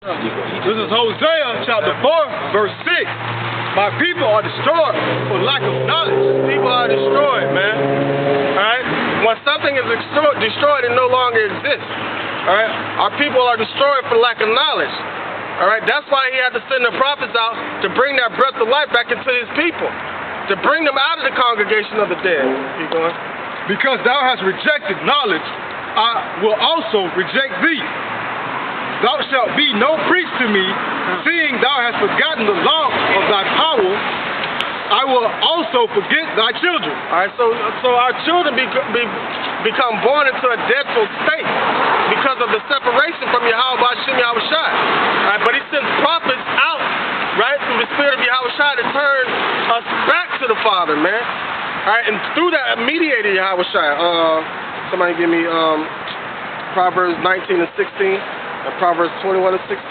This is Hosea chapter 4, verse 6. My people are destroyed for lack of knowledge. People are destroyed, man. Alright? When something is destroyed, it no longer exists. Alright? Our people are destroyed for lack of knowledge. Alright? That's why he had to send the prophets out to bring that breath of life back into his people. To bring them out of the congregation of the dead. Keep going. Because thou hast rejected knowledge, I will also reject thee. Thou shalt be no priest to me, seeing thou hast forgotten the law of thy power. I will also forget thy children. All right, so our children become born into a deadful state because of the separation from Yahweh B'Shem Yahushai. All right, but he sends prophets out, right, through the spirit of Yahushai to turn us back to the Father, man. All right, and through that mediator Yahushai. Somebody give me Proverbs 19 and 16. Proverbs 21 and 16.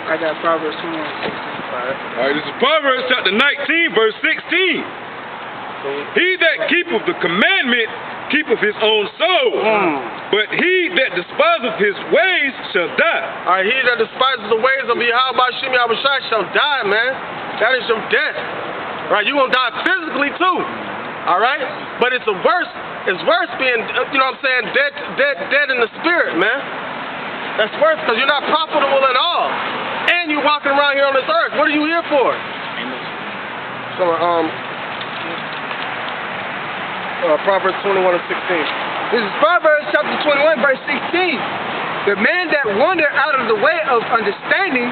I got Proverbs 21 and 16. All right, this is Proverbs chapter 19, verse 16. He that keepeth the commandment keepeth his own soul, but he that despiseth his ways shall die. All right, he that despises the ways of Yahweh B'Shem Yahushai shall die, man. That is your death. Right, you're going to die physically too. All right, but it's worse being, you know what I'm saying, dead in the spirit, man. That's worse because you're not profitable at all. And you're walking around here on this earth. What are you here for? So, Proverbs 21 and 16. This is Proverbs chapter 21, verse 16. The man that wander out of the way of understanding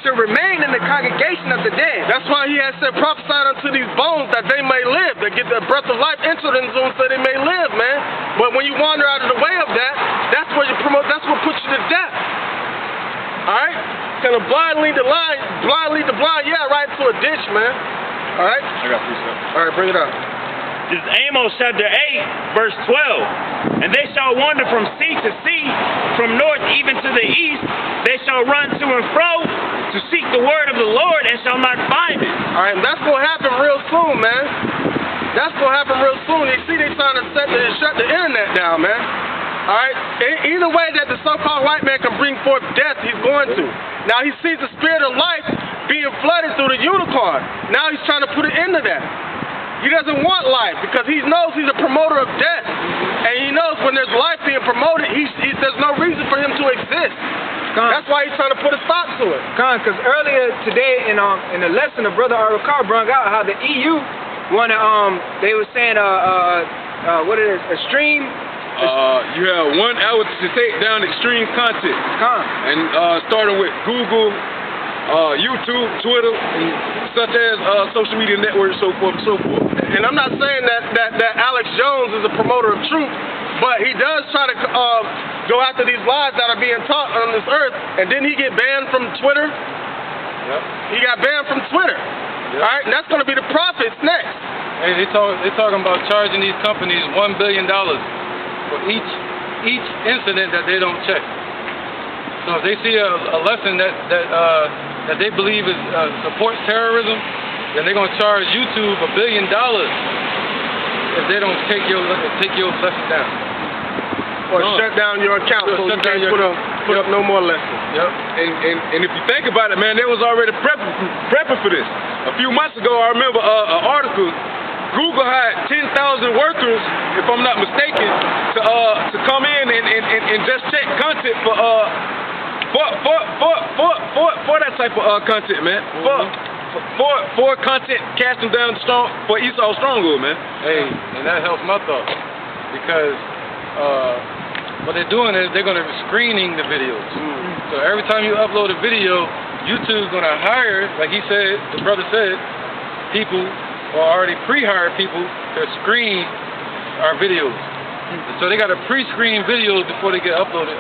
shall remain in the congregation of the dead. That's why he has said, prophesied unto these bones that they may live, that get the breath of life entered into them so they may live, man. But when you wander out of the way of that, that's what puts you to death. Alright? Can a blind lead the blind? Yeah, right to a ditch, man. Alright? I got 3 steps. Alright, bring it up. This is Amos chapter 8, verse 12. And they shall wander from sea to sea, from north even to the east. They shall run to and fro to seek the word of the Lord and shall not find it. All right, and that's going to happen real soon, man. That's going to happen real soon. You see they trying to shut the internet down, man. All right? Either way that the so-called white man can bring forth death, he's going to. Now he sees the spirit of life being flooded through the unicorn. Now he's trying to put an end to that. He doesn't want life because he knows he's a promoter of death. And he knows when there's life being promoted, there's no reason for him to exist. That's why he's trying to put a stop to it. Because earlier today in the lesson, the brother Arukar brought out how the EU wanna they were saying what it is, a stream. You have 1 hour to take down extreme content. And starting with Google, YouTube, Twitter, such as social media networks, so forth and so forth. And I'm not saying that Alex Jones is a promoter of truth, but he does try to go after these lies that are being taught on this earth. And didn't he get banned from Twitter? Yep. He got banned from Twitter. Yep. All right, and that's going to be the prophets next. Hey, they're talking about charging these companies $1 billion for each incident that they don't check. So if they see a lesson that they believe supports terrorism, then they're gonna charge YouTube $1 billion if they don't take your lesson down. Or shut down your account so you can't put up no more lessons. Yep. And if you think about it, man, they was already prepping for this. A few months ago, I remember an article. Google had 10,000 workers, if I'm not mistaken, to come in and just check content for that type of content, man. For content casting down for Esau stronghold, man. Hey, and that helps my thought because what they're doing is they're gonna be screening the videos. So every time you upload a video, YouTube's gonna hire, like he said, the brother said, people or already pre-hired people to screen our videos. So they got to pre-screen videos before they get uploaded.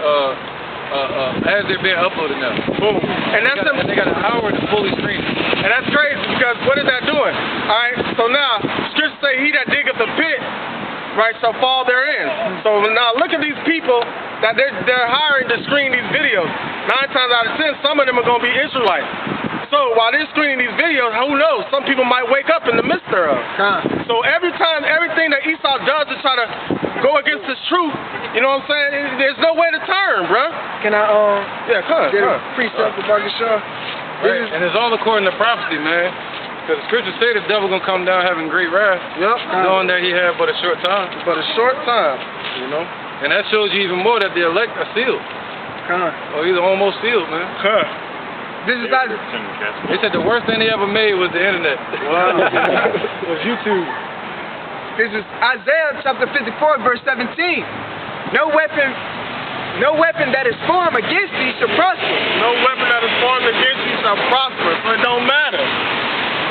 As they're being uploaded now. Boom. And they got an hour to fully screen. And that's crazy because what is that doing? Alright, so now scripture say he that diggeth a pit, right, shall fall therein. So now look at these people that they're hiring to screen these videos. 9 times out of 10, some of them are gonna be Israelites. So while they're screening these videos, who knows? Some people might wake up in the midst thereof. So everything that Esau does to try to go against this truth, you know what I'm saying? There's no way to turn, bro. Can I Yeah, come on. get a precept for Brother Shaw? Right. And it's all according to prophecy, man. Because the scriptures say the devil gonna come down having great wrath, knowing that he had but a short time. But a short time, you know. And that shows you even more that the elect are sealed. Or either almost sealed, man. This is not. They said the worst thing they ever made was the internet. Wow. Was YouTube. This is Isaiah chapter 54, verse 17. No weapon that is formed against thee shall prosper. No weapon that is formed against you shall prosper. So it don't matter.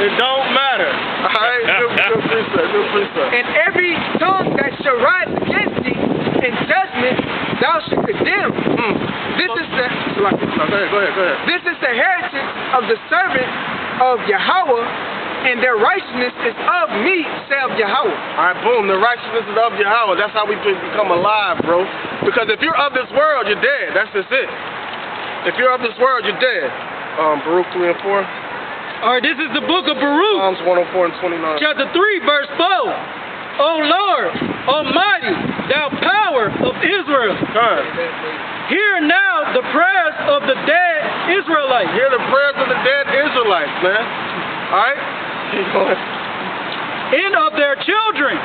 It don't matter. All right? Good precept. And every tongue that shall rise against thee in judgment thou shalt condemn. This is the Go ahead. This is the heritage of the servant of Yahweh, and their righteousness is of me, saith Yahweh. All right, boom. The righteousness is of Yahweh. That's how we become alive, bro. Because if you're of this world, you're dead. That's just it. If you're of this world, you're dead. Baruch 3 and 4. All right, this is the book of Baruch. Psalms 104 and 29. Chapter 3, verse 4. O Lord, Almighty, thou power of Israel, hear now the prayers of the dead Israelites. Hear the prayers of the dead Israelites, man. All right? Keep going. And of their children,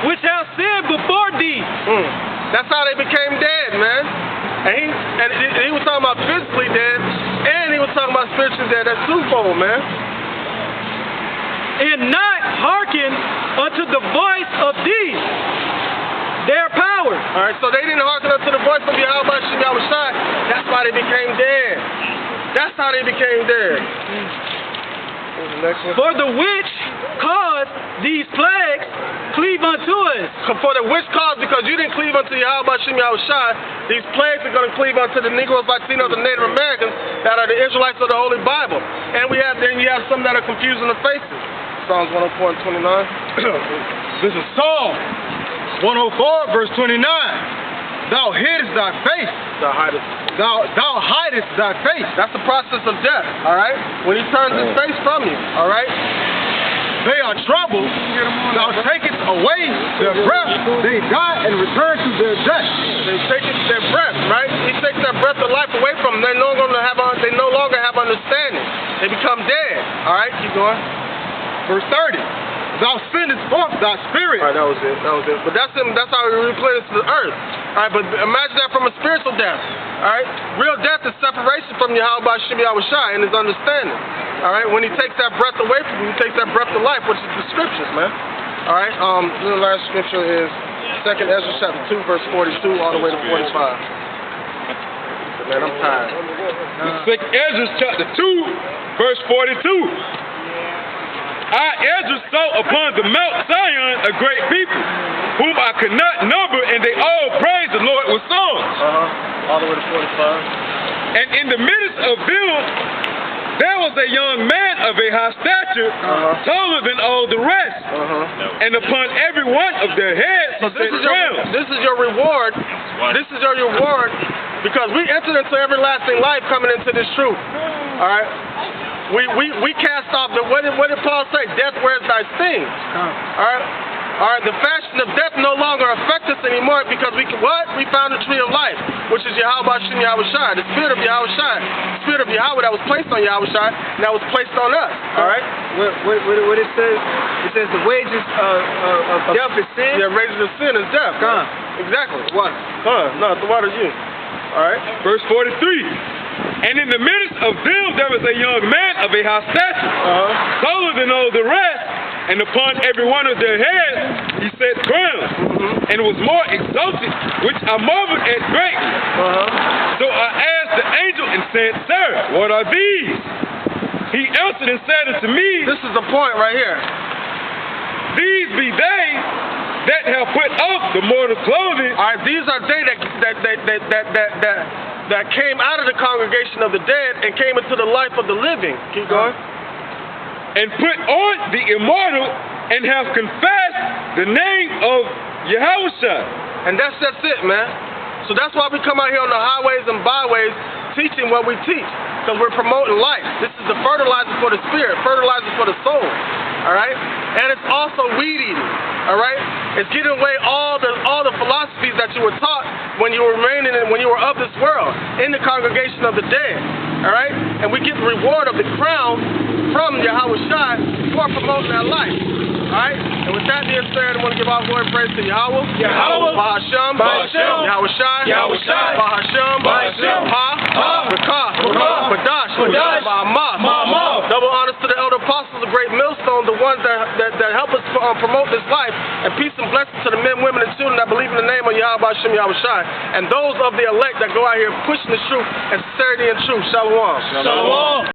which have sinned before thee. That's how they became dead, man. And he was talking about physically dead, and he was talking about spiritually dead. That's twofold, man. And not hearken unto the voice of thee, their power. All right, so they didn't hearken unto the voice of Yahweh Shem Yahushai. That's why they became dead. That's how they became dead. What's the next one? For the which cause these plagues cleave unto us. For the which cause, because you didn't cleave unto Yahweh Shem Yahushai, these plagues are going to cleave unto the Negroes, Latinos, and Native Americans that are the Israelites of the Holy Bible. And then you have some that are confusing the faces. Psalms 104 and 29. This is Psalm 104, verse 29. Thou hidest thy face. Thou hidest thy face. That's the process of death, all right? When he turns his face from you, all right? They are troubled. Thou takest away their breath. They die and return to their death. They take their breath, right? He takes their breath of life away from them. They no longer have understanding. They become dead. All right, keep going. Verse 30. Thou sendest forth thy spirit. All right, that was it. But that's how he replenishes the earth. All right, but imagine that from a spiritual death. All right, real death is separation from Yahweh Shem Yahushai and his understanding. All right, when he takes that breath away from you, he takes that breath of life, which is the scriptures, man. All right, the last scripture is 2 Ezra chapter 2, verse 42, all the way to 45. Man, I'm tired. 2 Ezra chapter 2, verse 42. I, Ezra, saw upon the Mount Zion a great people, whom I could not number, and they all praised the Lord with songs. All the way to 45. And in the midst of them, there was a young man of a high stature, taller than all the rest. And upon every one of their heads so this is your reward. This is your reward, because we entered into everlasting life coming into this truth. All right? We cast off what did Paul say? Death wears thy sting. All right, the fashion of death no longer affects us anymore, because we found the tree of life, which is Yahweh Shem Yahushai, the spirit of Yahushai, the spirit of Yahweh that was placed on Yahushai, and that was placed on us. All right? What it says? It says the wages of death is sin. Yeah, wages of sin is death. Exactly. What? No, the water is you. All right. Verse 43. And in the midst of them there was a young man of a high stature, taller than all the rest, and upon every one of their heads he set crowns, and was more exalted, which I marveled at greatly. So I asked the angel and said, Sir, what are these? He answered and said unto me, this is the point right here. These be they that have put off the mortal clothing. All right, these are they that came out of the congregation of the dead and came into the life of the living. Keep going. And put on the immortal, and have confessed the name of Yahushua. And that's it, man. So that's why we come out here on the highways and byways teaching what we teach, because we're promoting life. This is the fertilizer for the spirit, fertilizer for the soul. All right? And it's also weed eating. All right? It's getting away all the philosophies that you were taught when you were when you were of this world, in the congregation of the dead. Alright? And we get the reward of the crown from Yahweh Shai for promoting that life. Alright? And with that being said, I want to give all glory and praise to Yahweh. Yahweh. Bahasham. Bahasham. Yahweh Shai. Yahweh Shai. Bahasham. Bahasham. Rakah. Badash. Ma'amah. Double honors to the elder apostles, the great millstone, the ones that help us promote this life. And peace and blessings to the men, women, and children that believe in the name of Yahweh Hashem, Yahweh Shai. And those of the elect that go out here pushing the truth and sincerity and truth. Shalom. Shalom.